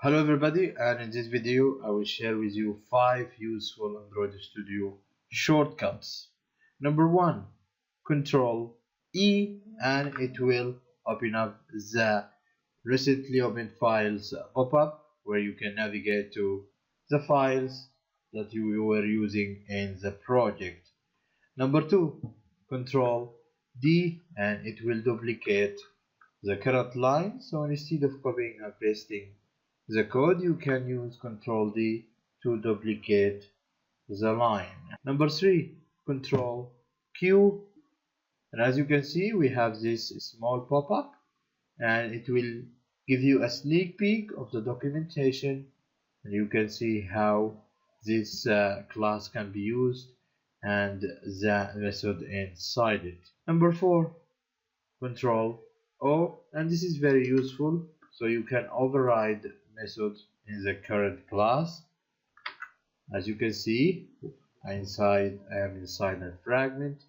Hello everybody, and in this video I will share with you 5 useful Android Studio shortcuts. Number 1, Control E, and it will open up the recently opened files pop-up where you can navigate to the files that you were using in the project. Number 2, Control D, and it will duplicate the current line. So instead of copying and pasting the code, you can use Ctrl D to duplicate the line. Number 3, Ctrl Q, and as you can see we have this small pop-up and it will give you a sneak peek of the documentation, and you can see how this class can be used and the method inside it. Number 4, Control O, and this is very useful, so you can override method in the current class. As you can see, I am inside a fragment,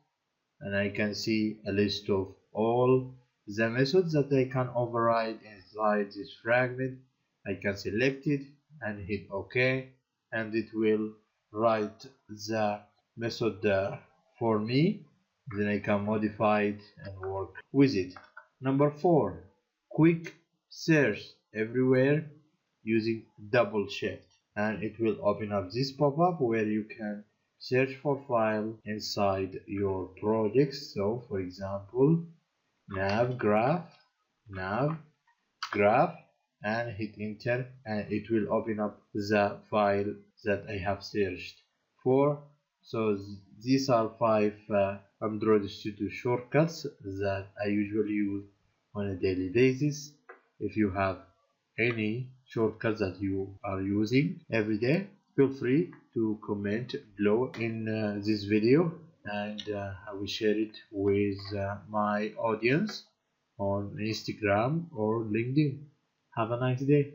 and I can see a list of all the methods that I can override inside this fragment. I can select it and hit OK, and it will write the method for me. Then I can modify it and work with it. Number 4, quick search everywhere using double shift, and it will open up this pop-up where you can search for file inside your projects. So for example, nav graph, and hit enter, and it will open up the file that I have searched for. So these are 5 Android Studio shortcuts that I usually use on a daily basis. If you have any shortcuts that you are using every day, feel free to comment below in this video, and I will share it with my audience on Instagram or LinkedIn. Have a nice day.